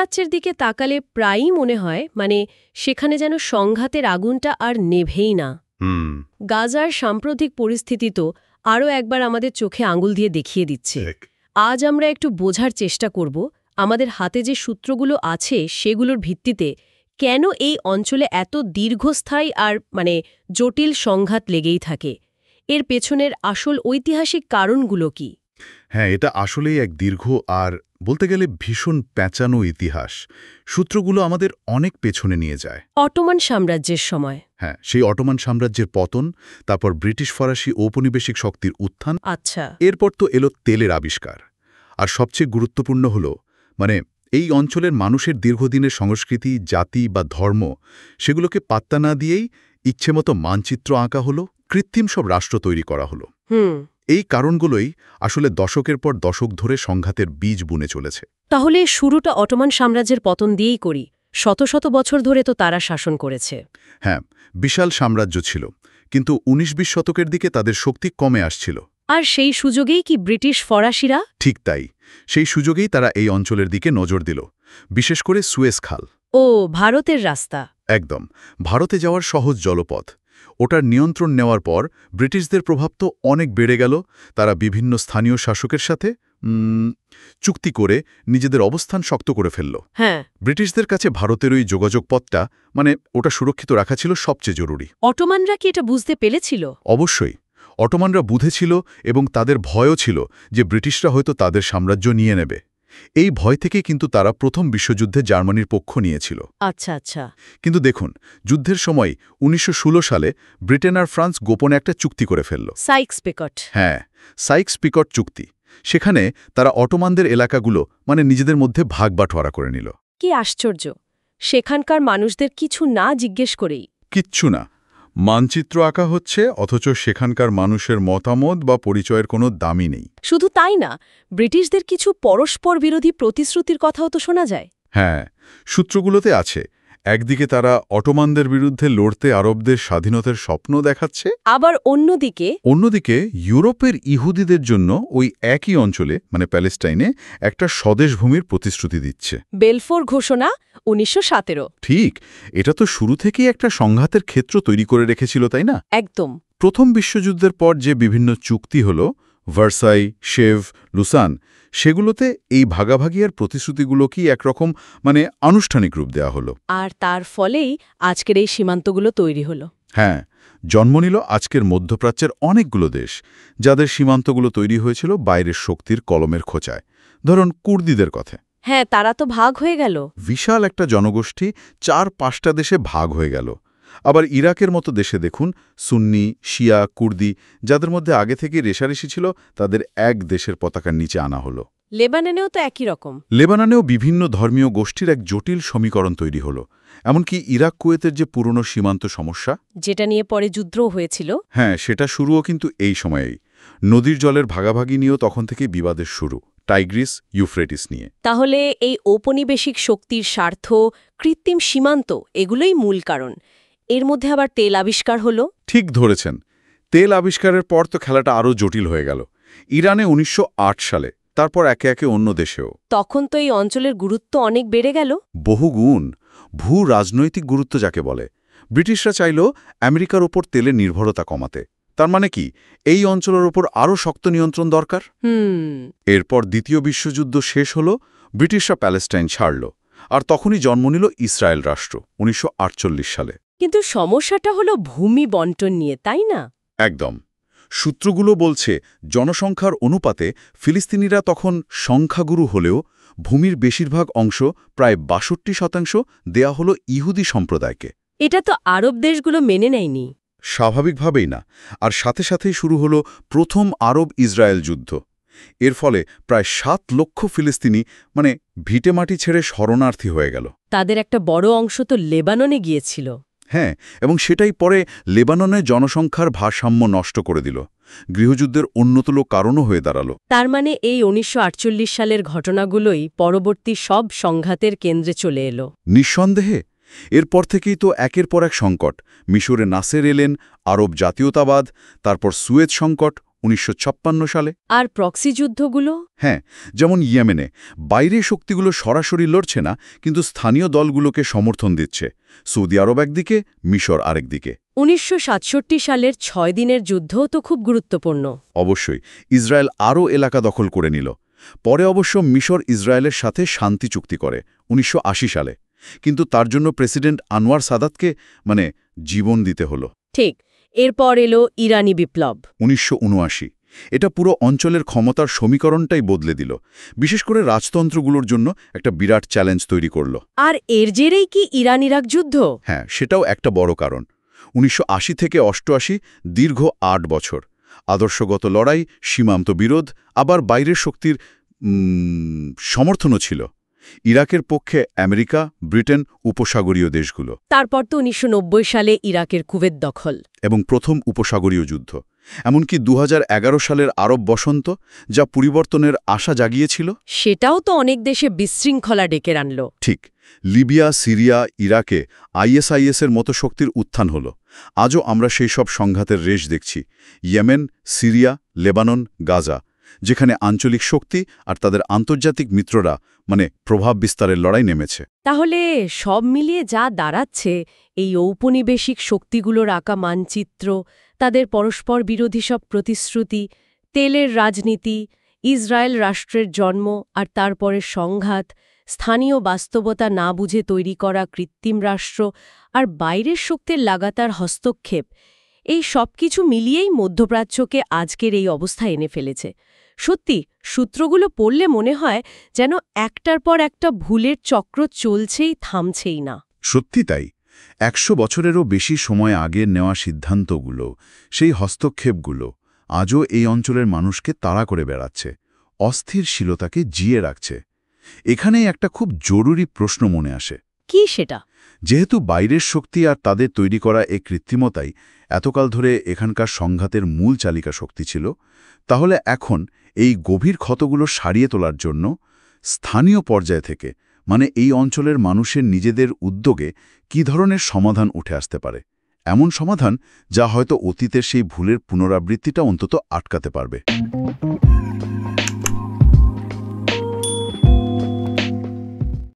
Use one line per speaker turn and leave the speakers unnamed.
মধ্যপ্রাচ্যের দিকে তাকালে প্রায়ই মনে হয় সেখানে যেন সংঘাতের আগুনটা আর নেভেই না। গাজার সাম্প্রতিক পরিস্থিতি তো আরও একবার আমাদের চোখে আঙুল দিয়ে দেখিয়ে দিচ্ছে। আজ আমরা একটু বোঝার চেষ্টা করব আমাদের হাতে যে সূত্রগুলো আছে সেগুলোর ভিত্তিতে কেন এই অঞ্চলে এত দীর্ঘস্থায়ী আর জটিল সংঘাত লেগেই থাকে। এর পেছনের আসল ঐতিহাসিক কারণগুলো কি?
হ্যাঁ, এটা আসলেই এক দীর্ঘ আর বলতে গেলে ভীষণ প্যাঁচানো ইতিহাস। সূত্রগুলো আমাদের অনেক পেছনে নিয়ে যায়।
অটোমান সাম্রাজ্যের সময়।
হ্যাঁ, সেই অটোমান সাম্রাজ্যের পতন, তারপর ব্রিটিশ ফরাসি ঔপনিবেশিক শক্তির উত্থান।
আচ্ছা।
এরপর তো এলো তেলের আবিষ্কার। আর সবচেয়ে গুরুত্বপূর্ণ হলো এই অঞ্চলের মানুষের দীর্ঘদিনের সংস্কৃতি, জাতি বা ধর্ম, সেগুলোকে পাত্তা না দিয়েই ইচ্ছেমতো মানচিত্র আঁকা হলো, কৃত্রিম সব রাষ্ট্র তৈরি করা হলো। এই কারণগুলোই আসলে দশকের পর দশক ধরে সংঘাতের বীজ বুনে চলেছে।
তাহলে শুরুটা অটোমান সাম্রাজ্যের পতন দিয়েই করি। শত শত বছর ধরে তো তারা শাসন করেছে।
হ্যাঁ, বিশাল সাম্রাজ্য ছিল, কিন্তু ১৯-২০ শতকের দিকে তাদের শক্তি কমে আসছিল।
আর সেই সুযোগেই কি ব্রিটিশ ফরাসিরা?
ঠিক তাই, সেই সুযোগেই তারা এই অঞ্চলের দিকে নজর দিল, বিশেষ করে সুয়েজ খাল।
ও, ভারতের রাস্তা।
একদম, ভারতে যাওয়ার সহজ জলপথ। ওটার নিয়ন্ত্রণ নেওয়ার পর ব্রিটিশদের প্রভাব তো অনেক বেড়ে গেল। তারা বিভিন্ন স্থানীয় শাসকের সাথে চুক্তি করে নিজেদের অবস্থান শক্ত করে ফেলল।
হ্যাঁ,
ব্রিটিশদের কাছে ভারতের ওই যোগাযোগ পথটা ওটা সুরক্ষিত রাখা ছিল সবচেয়ে জরুরি।
অটোমানরা কি এটা বুঝতে পেরেছিল?
অবশ্যই, অটোমানরা বুঝেছিল এবং তাদের ভয়ও ছিল যে ব্রিটিশরা হয়তো তাদের সাম্রাজ্য নিয়ে নেবে। এই ভয় থেকে কিন্তু তারা প্রথম বিশ্বযুদ্ধে জার্মানির পক্ষ নিয়েছিল।
আচ্ছা আচ্ছা।
কিন্তু দেখুন, যুদ্ধের সময় ১৯১৬ সালে ব্রিটেন আর ফ্রান্স গোপনে একটা চুক্তি করে ফেলল।
সাইক্স-পিকট।
হ্যাঁ, সাইক্স-পিকট চুক্তি। সেখানে তারা অটোমানদের এলাকাগুলো নিজেদের মধ্যে ভাগ বাটোয়ারা করে নিল।
কি আশ্চর্য! সেখানকার মানুষদের কিছু না জিজ্ঞেস করেই।
কিচ্ছু না, মানচিত্র আঁকা হচ্ছে, অথচ সেখানকার মানুষের মতামত বা পরিচয়ের কোনো দামই নেই।
শুধু তাই না, ব্রিটিশদের কিছু পরস্পর বিরোধী প্রতিশ্রুতির কথাও তো শোনা যায়।
হ্যাঁ, সূত্রগুলোতে আছে। একদিকে তারা অটোমানদের বিরুদ্ধে লড়তে আরবদের স্বাধীনতার স্বপ্ন দেখাচ্ছে,
আবার অন্যদিকে
ইউরোপের ইহুদিদের জন্য ওই একই অঞ্চলে প্যালেস্টাইনে একটা স্বদেশ ভূমির প্রতিশ্রুতি দিচ্ছে।
বেলফোর ঘোষণা ১৯১৭।
ঠিক, এটা তো শুরু থেকেই একটা সংঘাতের ক্ষেত্র তৈরি করে রেখেছিল, তাই না?
একদম।
প্রথম বিশ্বযুদ্ধের পর যে বিভিন্ন চুক্তি হলো, ভার্সাই, শেভ, লুসান, সেগুলোতে এই ভাগাভাগি আর প্রতিশ্রুতিগুলোকেই একরকম আনুষ্ঠানিক রূপ দেওয়া হলো।
আর তার ফলেই আজকের এই সীমান্তগুলো তৈরি হলো।
হ্যাঁ, জন্ম নিল আজকের মধ্যপ্রাচ্যের অনেকগুলো দেশ, যাদের সীমান্তগুলো তৈরি হয়েছিল বাইরের শক্তির কলমের খোঁচায়। ধরুন কুর্দিদের কথা।
হ্যাঁ, তারা তো ভাগ হয়ে গেল।
বিশাল একটা জনগোষ্ঠী ৪-৫টা দেশে ভাগ হয়ে গেল। আবার ইরাকের মতো দেশে দেখুন, সুন্নি, শিয়া, কুর্দি, যাদের মধ্যে আগে থেকে রেষারেষি ছিল, তাদের এক দেশের পতাকার নিচে আনা হলো।
লেবাননেও তো একই রকম।
লেবাননেও বিভিন্ন ধর্মীয় গোষ্ঠীর এক জটিল সমীকরণ তৈরি হলো। এমনকি ইরাক কুয়েতের যে পুরনো সীমান্ত সমস্যা,
যেটা নিয়ে পরে যুদ্ধও হয়েছিল,
হ্যাঁ, সেটা শুরুও কিন্তু এই সময়েই। নদীর জলের ভাগাভাগি নিয়েও তখন থেকে বিবাদের শুরু, টাইগ্রিস, ইউফ্রেটিস নিয়ে।
তাহলে এই ঔপনিবেশিক শক্তির স্বার্থ, কৃত্রিম সীমান্ত, এগুলোই মূল কারণ। এর মধ্যে আবার তেল আবিষ্কার হলো।
ঠিক ধরেছেন, তেল আবিষ্কারের পর তো খেলাটা আরও জটিল হয়ে গেল। ইরানে ১৯০৮ সালে, তারপর একে একে অন্য দেশেও।
তখন তো এই অঞ্চলের গুরুত্ব অনেক বেড়ে গেল।
বহুগুণ, ভূ রাজনৈতিক গুরুত্ব যাকে বলে। ব্রিটিশরা চাইল আমেরিকার ওপর তেলের নির্ভরতা কমাতে। তার মানে কি, এই অঞ্চলের ওপর আরও শক্ত নিয়ন্ত্রণ দরকার। এরপর দ্বিতীয় বিশ্বযুদ্ধ শেষ হল, ব্রিটিশরা প্যালেস্টাইন ছাড়ল, আর তখনই জন্ম নিল ইসরায়েল রাষ্ট্র ১৯৪৮ সালে।
কিন্তু সমস্যাটা হলো ভূমি বণ্টন নিয়ে, তাই না?
একদম। সূত্রগুলো বলছে জনসংখ্যার অনুপাতে ফিলিস্তিনিরা তখন সংখ্যাগুরু হলেও ভূমির বেশিরভাগ অংশ, প্রায় ৬২% দেয়া হলো ইহুদি সম্প্রদায়কে।
এটা তো আরব দেশগুলো মেনে নেয়নি।
স্বাভাবিকভাবেই না। আর সাথে সাথেই শুরু হলো প্রথম আরব ইসরায়েল যুদ্ধ। এর ফলে প্রায় ৭ লক্ষ ফিলিস্তিনি ভিটেমাটি ছেড়ে শরণার্থী হয়ে গেল।
তাদের একটা বড় অংশ তো লেবাননে গিয়েছিল।
হ্যাঁ, এবং সেটাই পরে লেবাননের জনসংখ্যার ভারসাম্য নষ্ট করে দিল, গৃহযুদ্ধের অন্যতম কারণও হয়ে দাঁড়ালো।
তার মানে এই ১৯৪৮ সালের ঘটনাগুলোই পরবর্তী সব সংঘাতের কেন্দ্রে চলে এলো।
নিঃসন্দেহে। এরপর থেকেই তো একের পর এক সংকট। মিশরে নাসের এলেন, আরব জাতীয়তাবাদ, তারপর সুয়েজ সংকট, 1956 সালে।
আর প্রক্সি যুদ্ধগুলো?
হ্যাঁ, যেমন ইয়েমেনে বাইরের শক্তিগুলো সরাসরি লড়ছে না, কিন্তু স্থানীয় দলগুলোকে সমর্থন দিচ্ছে। সৌদি আরব একদিকে, মিশর আরেকদিকে।
1967 সালের 6 দিনের যুদ্ধও তো খুব গুরুত্বপূর্ণ।
অবশ্যই ইসরায়েল আরও এলাকা দখল করে নিল। পরে অবশ্য মিশর ইসরায়েলের সাথে শান্তি চুক্তি করে 1980 সালে, কিন্তু তার জন্য প্রেসিডেন্ট আনোয়ার সাদাতকে জীবন দিতে হলো।
ঠিক, এরপর এলো ইরানি বিপ্লব
1979। এটা পুরো অঞ্চলের ক্ষমতার সমীকরণটাই বদলে দিল, বিশেষ করে রাজতন্ত্রগুলোর জন্য একটা বিরাট চ্যালেঞ্জ তৈরি করল।
আর এর জেরেই কি ইরান-ইরাক যুদ্ধ?
হ্যাঁ, সেটাও একটা বড় কারণ। 1980 থেকে 88 দীর্ঘ 8 বছর আদর্শগত লড়াই, সীমান্ত বিরোধ, আবার বাইরের শক্তির সমর্থনও ছিল। ইরাকের পক্ষে আমেরিকা, ব্রিটেন, উপসাগরীয় দেশগুলো।
তারপর তো 1990 সালে ইরাকের কুয়েত দখল
এবং প্রথম উপসাগরীয় যুদ্ধ, এমনকি 2011 সালের আরব বসন্ত, যা পরিবর্তনের আশা জাগিয়েছিল।
সেটাও তো অনেক দেশে বিশৃঙ্খলা ডেকে আনল।
ঠিক, লিবিয়া, সিরিয়া, ইরাকে আইএসআইএসের মতো শক্তির উত্থান হল। আজও আমরা সেই সব সংঘাতের রেশ দেখছি। ইয়েমেন, সিরিয়া, লেবানন, গাজা, যেখানে আঞ্চলিক শক্তি আর তাদের আন্তর্জাতিক মিত্ররা প্রভাব বিস্তারের লড়াই নেমেছে।
তাহলে সব মিলিয়ে যা দাঁড়াচ্ছে, এই ঔপনিবেশিক শক্তিগুলোর আঁকা মানচিত্র, তাদের পরস্পর বিরোধী সব প্রতিশ্রুতি, তেলের রাজনীতি, ইসরায়েল রাষ্ট্রের জন্ম আর তারপরে সংঘাত, স্থানীয় বাস্তবতা না বুঝে তৈরি করা কৃত্রিম রাষ্ট্র আর বাইরের শক্তির লাগাতার হস্তক্ষেপ, এই সব কিছু মিলিয়েই মধ্যপ্রাচ্যকে আজকের এই অবস্থা এনে ফেলেছে। সত্যি, সূত্রগুলো পড়লে মনে হয় যেন একটার পর একটা ভুলের চক্র চলছেই, থামছেই না।
সত্যি তাই। 100 বছরেরও বেশি সময় আগের নেওয়া সিদ্ধান্তগুলো, সেই হস্তক্ষেপগুলো আজও এই অঞ্চলের মানুষকে তাড়া করে বেড়াচ্ছে, অস্থিরশীলতাকে জিয়ে রাখছে। এখানেই একটা খুব জরুরি প্রশ্ন মনে আসে।
কি সেটা?
যেহেতু বাইরের শক্তি আর তাদের তৈরি করা এই কৃত্রিমতাই এতকাল ধরে এখানকার সংঘাতের মূল চালিকা শক্তি ছিল, তাহলে এখন এই গভীর ক্ষতগুলো সারিয়ে তোলার জন্য স্থানীয় পর্যায় থেকে, এই অঞ্চলের মানুষের নিজেদের উদ্যোগে কী ধরনের সমাধান উঠে আসতে পারে? এমন সমাধান যা হয়তো অতীতের সেই ভুলের পুনরাবৃত্তিটা অন্তত আটকাতে পারবে।